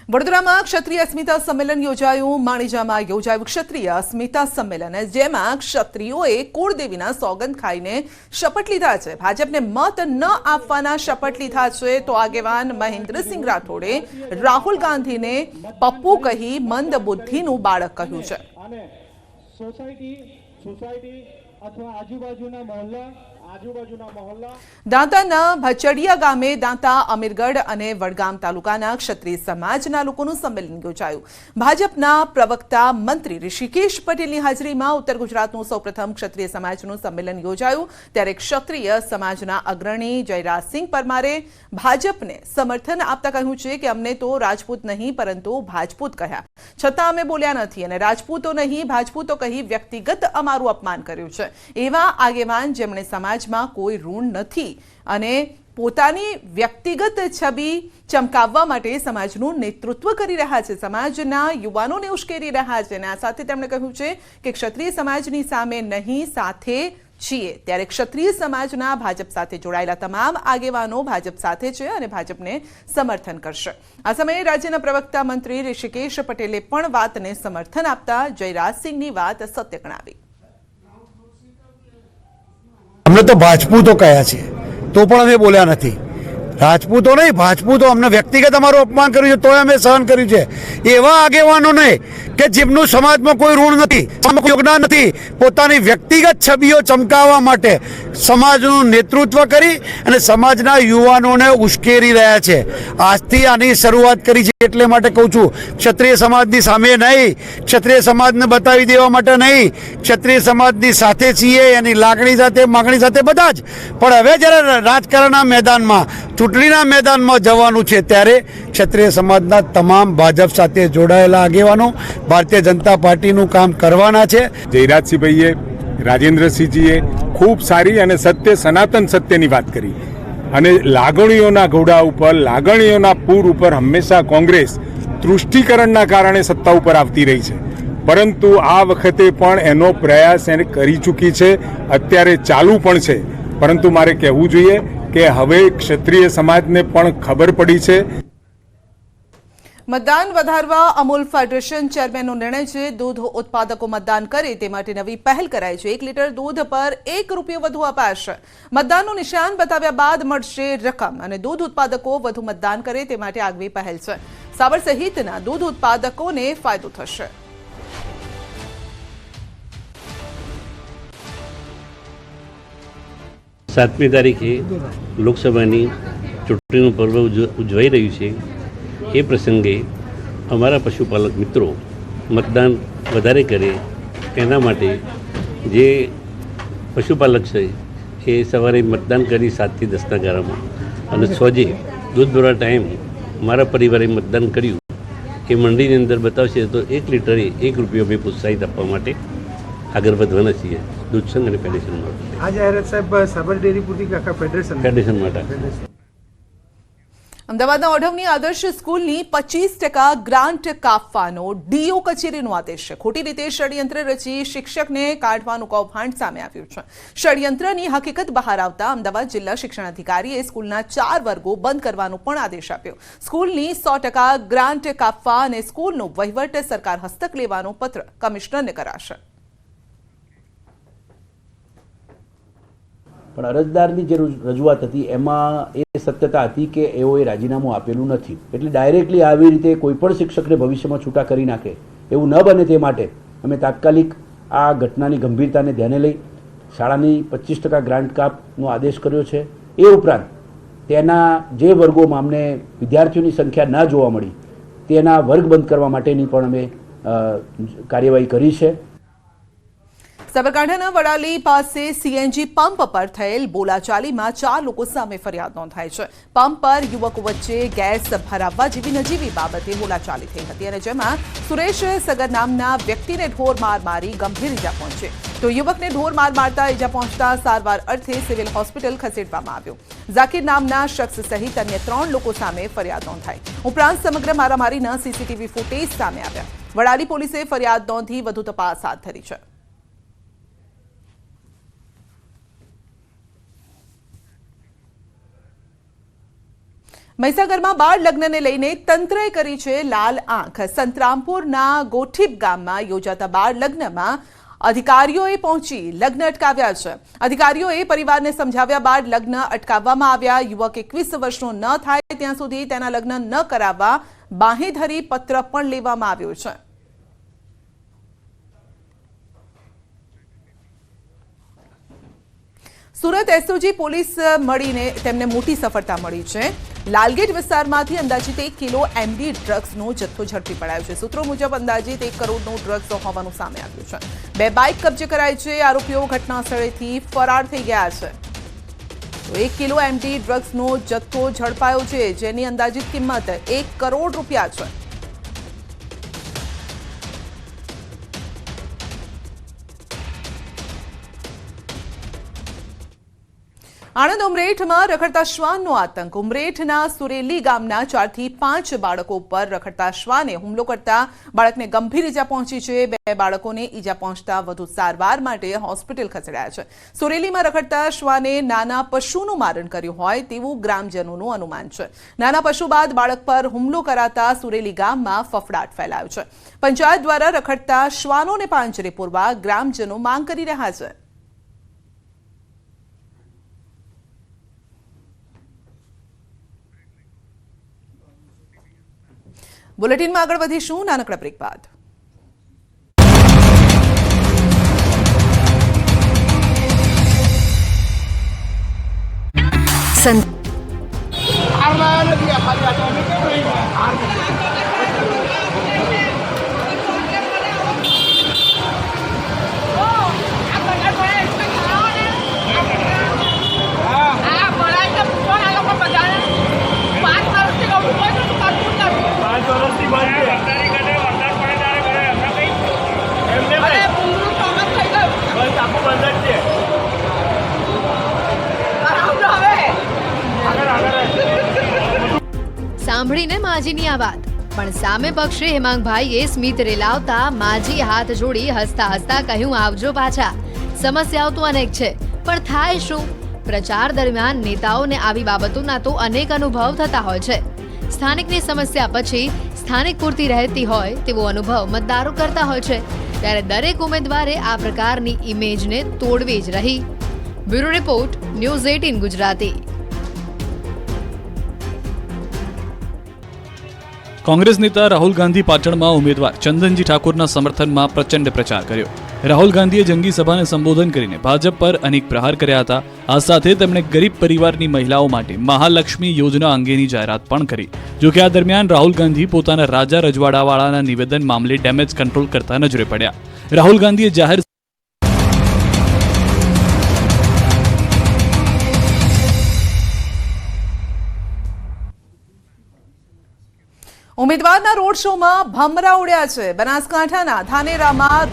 વડોદરામાં ક્ષત્રિય અસ્મિતા સંમેલન યોજાયું। માણીજામાં યોજાયું ક્ષત્રિય અસ્મિતા સંમેલન, જેમાં ક્ષત્રિયોએ કુળદેવીના સોગંદ ખાઈને શપથ લીધા છે। ભાજપને મત ન આપવાના શપથ લીધા છે। તો આગેવાન મહેન્દ્રસિંહ રાઠોડે રાહુલ ગાંધીને પપ્પુ કહી મંદ બુદ્ધિનું બાળક કહ્યું છે। દાંતાના ભચડિયા ગામે દાંતા, અમીરગઢ અને વડગામ તાલુકાના ક્ષત્રિય સમાજના લોકોનું સંમેલન યોજાયું। ભાજપના પ્રવક્તા મંત્રી ઋષિકેશ પટેલની હાજરીમાં ઉત્તર ગુજરાતનું સૌપ્રથમ ક્ષત્રિય સમાજનું સંમેલન યોજાયું। ત્યારે ક્ષત્રિય સમાજના અગ્રણી જયરાજસિંહ પરમારે ભાજપને સમર્થન આપતા કહ્યું છે કે અમને તો રાજપૂત નહીં પરંતુ ભાજપૂત કહ્યા, છતાં અમે બોલ્યા નથી અને રાજપૂતો નહીં ભાજપૂતો કહી વ્યક્તિગત અમારું અપમાન કર્યું છે। એવા આગેવાન જેમણે સમાજમાં કોઈ ઋણ નથી અને પોતાની વ્યક્તિગત છબી ચમકાવવા માટે સમાજનું નેતૃત્વ કરી રહ્યા છે, સમાજના યુવાનોને ઉશ્કેરી રહ્યા છે। અને આ સાથે તેમણે કહ્યું છે કે ક્ષત્રિય સમાજની સામે નહીં, સાથે છીએ। ત્યારે ક્ષત્રિય સમાજના ભાજપ સાથે જોડાયેલા તમામ આગેવાનો ભાજપ સાથે છે અને ભાજપને સમર્થન કરશે। આ સમયે રાજ્યના પ્રવક્તા મંત્રી ઋષિકેશ પટેલે પણ વાતને સમર્થન આપતા જયરાજસિંહની વાત સત્ય ગણાવી। અમને તો ભાજપૂતો કહ્યા છે તો પણ અમે બોલ્યા નથી। રાજપૂતો નહીં ભાજપૂતો અમને વ્યક્તિગત અમારું અપમાન કર્યું છે તોય અમે સહન કર્યું છે। એવા આગેવાનોને કે જેમનું સમાજમાં કોઈ ઋણ નથી, યોગદાન નથી, પોતાની વ્યક્તિગત છબીઓ ચમકાવવા માટે સમાજનું નેતૃત્વ કરી અને સમાજના યુવાનોને ઉશ્કેરી રહ્યા છે। આજથી આની શરૂઆત કરી છે એટલે માટે કહું છું, ક્ષત્રિય સમાજની સામે નહીં, ક્ષત્રિય સમાજને બતાવી દેવા માટે નહીં, ક્ષત્રિય સમાજની સાથે છીએ, એની લાગણી સાથે માગણી સાથે બધા જ। પણ હવે જ્યારે રાજકારણના મેદાનમાં, ચૂંટણીના મેદાનમાં જવાનું છે ત્યારે ક્ષત્રિય સમાજના તમામ ભાજપ સાથે જોડાયેલા આગેવાનો ભારતીય જનતા પાર્ટીનું કામ કરવાના છે। જયરાજસિંહભાઈએ, રાજેન્દ્રસિંહજીએ ખૂબ સારી અને સત્ય, સનાતન સત્યની વાત કરી અને લાગણીઓના ઘોડા ઉપર, લાગણીઓના પૂર ઉપર હંમેશા કોંગ્રેસ તૃષ્ટિકરણના કારણે સત્તા ઉપર આવતી રહી છે, પરંતુ આ વખતે પણ એનો પ્રયાસ એને કરી ચૂકી છે, અત્યારે ચાલુ પણ છે। પરંતુ મારે કહેવું જોઈએ કે હવે ક્ષત્રિય સમાજને પણ ખબર પડી છે। મતદાન વધારવા અમૂલ ફેડરેશન ચેરમેનનો નિર્ણય છે। દૂધ ઉત્પાદકો મતદાન કરે તે માટે નવી પહેલ કરાઈ છે। 1 લીટર દૂધ પર ₹1 વધુ અપાશે। મતદાનનું નિશાન બતાવ્યા બાદ મળશે રકમ અને દૂધ ઉત્પાદકો વધુ મતદાન કરે તે માટે આગવી પહેલ છે। સાબર સહિતના દૂધ ઉત્પાદકોને ફાયદો થશે। 7મી તારીખે લોકસભાની ચૂંટણીનું પર્વ ઉજવાઈ રહ્યું છે। એ પ્રસંગે અમારા પશુપાલક મિત્રો મતદાન વધારે કરે તેના માટે જે પશુપાલક છે એ સવારે મતદાન કરી 7 થી 10ના ગાળામાં અને સોજે દૂધ ભરવા ટાઈમ મારા પરિવારે મતદાન કર્યું એ મંડીની અંદર બતાવશે તો 1 લીટરે ₹1 અમે પ્રોત્સાહિત આપવા માટે આગળ વધવાના છીએ દૂધ સંઘ અને ફેડરેશન માટે। આ જાહેરાત સાહેબ સાબર ડેરી પૂરતી કે આખા ફેડરેશન માટે। અમદાવાદના ઓઢવની આદર્શ સ્કૂલની 25% ગ્રાન્ટ કાપવાનો ડીઓ કચેરીનો આદેશ છે। ખોટી રીતે ષડયંત્ર રચી શિક્ષકને કાઢવાનું કૌભાંડ સામે આવ્યું છે। ષડયંત્રની હકીકત બહાર આવતા અમદાવાદ જિલ્લા શિક્ષણાધિકારીએ સ્કૂલના 4 વર્ગો બંધ કરવાનો પણ આદેશ આપ્યો। સ્કૂલની 100% ગ્રાન્ટ કાપવા અને સ્કૂલનો વહીવટ સરકાર હસ્તક લેવાનો પત્ર કમિશનરને કરાશે। પણ અરજદારની જે રજૂઆત હતી એમાં એ સત્યતા હતી કે એઓએ રાજીનામું આપેલું નથી, એટલે ડાયરેક્ટલી આવી રીતે કોઈપણ શિક્ષકને ભવિષ્યમાં છૂટા કરી નાખે એવું ન બને તે માટે અમે તાત્કાલિક આ ઘટનાની ગંભીરતાને ધ્યાને લઈ શાળાની 25% ગ્રાન્ટ કાપનો આદેશ કર્યો છે। એ ઉપરાંત તેના જે વર્ગોમાં અમને વિદ્યાર્થીઓની સંખ્યા ન જોવા મળી તેના વર્ગ બંધ કરવા માટેની પણ અમે કાર્યવાહી કરી છે। સાબરકાંઠાના વડાલી પાસે સીએનજી પંપ પર થયેલ બોલાચાલીમાં 4 લોકો સામે ફરિયાદ નોંધાઈ છે। પંપ પર યુવકો વચ્ચે ગેસ ભરાવવા જેવી નજીવી બાબતે બોલાચાલી થઈ હતી અને જેમાં સુરેશ સગર નામના વ્યક્તિને ઢોર માર મારી ગંભીર ઈજા પહોંચી તો યુવકને ઢોર માર મારતા ઈજા પહોંચતા સારવાર અર્થે સિવિલ હોસ્પિટલ ખસેડવામાં આવ્યો। ઝાકીર નામના શખ્સ સહિત અન્ય 3 લોકો સામે ફરિયાદ નોંધાઈ। ઉપરાંત સમગ્ર મારામારીના સીસીટીવી ફૂટેજ સામે આવ્યા। વડાલી પોલીસે ફરિયાદ નોંધી વધુ તપાસ હાથ ધરી છે। મહીસાગરમાં બાળ લગ્નને લઈને તંત્રએ કરી છે લાલ આંખ. સંતરામપુરના ગોઠીપ ગામમાં યોજાતા બાળ લગ્નમાં અધિકારીઓએ પહોંચી લગ્ન અટકાવ્યા છે. અધિકારીઓએ પરિવારને સમજાવ્યા બાદ લગ્ન અટકાવવામાં આવ્યા. યુવક 21 વર્ષનો ન થાય ત્યાં સુધી તેના લગ્ન ન કરાવવા બાંહેધરી પત્ર પણ લેવામાં આવ્યો છે. સુરત એસઓજી પોલીસ મળીને તેમને મોટી સફળતા મળી છે. લાલગેટ વિસ્તારમાંથી અંદાજિત 1 કિલો એમડી ડ્રગ્સનો જથ્થો ઝડપી પડાયો છે. સૂત્રો મુજબ અંદાજિત 1 કરોડનું ડ્રગ્સ હોવાનું સામે આવ્યું છે. 2 બાઇક કબજે કરાઈ છે. આરોપીઓ ઘટના સ્થળેથી ફરાર થઈ ગયા છે. 1 કિલો એમડી ડ્રગ્સનો જથ્થો ઝડપાયો છે, જેની અંદાજિત કિંમત 1 કરોડ રૂપિયા છે. આણંદ ઉમરેઠમાં રખડતા શ્વાનનો આતંક. ઉમરેઠના સુરેલી ગામના 4 થી 5 બાળકો પર રખડતા શ્વાને હુમલો કરતા બાળકને ગંભીર ઈજા પહોંચી છે. 2 બાળકોને ઈજા પહોંચતા વધુ સારવાર માટે હોસ્પિટલ ખસેડાયા છે. સુરેલીમાં રખડતા શ્વાને નાના પશુનું મારણ કર્યું હોય તેવું ગ્રામજનોનું અનુમાન છે. નાના પશુ બાદ બાળક પર હુમલો કરાતા સુરેલી ગામમાં ફફડાટ ફેલાયો છે. પંચાયત દ્વારા રખડતા શ્વાનોને પાંજરે પૂરવા ગ્રામજનો માંગ કરી રહ્યા છે. બુલેટિનમાં આગળ વધીશું નાનકડા બ્રેક બાદ. સાંભળીને માજીની આ વાત, પણ સામે પક્ષે હેમાંગભાઈએ સ્મિત રેલાવતા માજી હાથ જોડી હસતા હસતા કહ્યું, આવજો પાછા. સમસ્યાઓ તો અનેક છે, પણ થાય શું? પ્રચાર દરમિયાન નેતાઓને આવી બાબતોના તો અનેક અનુભવ થતા હોય છે. સ્થાનિકની સમસ્યા પછી સ્થાનિક પૂરતી રહેતી હોય તેવો અનુભવ મતદારો કરતા હોય છે. ત્યારે દરેક ઉમેદવારે આ પ્રકારની ઇમેજને તોડવી જ રહી. Bureau report, news 18 Gujarati. Congress નેતા રાહુલ ગાંધી પાટણમાં ઉમેદવાર ચંદનજી ઠાકોરના સમર્થનમાં પ્રચંડ પ્રચાર કર્યો. રાહુલ ગાંધીએ જંગી સભાને સંબોધન કરીને ભાજપ પર અનેક પ્રહાર કર્યા હતા. આ સાથે તેમણે ગરીબ પરિવારની મહિલાઓ માટે મહાલક્ષ્મી યોજના અંગેની જાહેરાત પણ કરી. જોકે આ દરમિયાન રાહુલ ગાંધી પોતાના રાજા રજવાડાવાળાના નિવેદન મામલે ડેમેજ કંટ્રોલ કરતા નજરે પડ્યા. રાહુલ ગાંધીએ જાહેર ઉમેદવારના રોડ શોમાં ભમરા ઉડ્યા છે. બનાસકાંઠાના ધાનેરામાં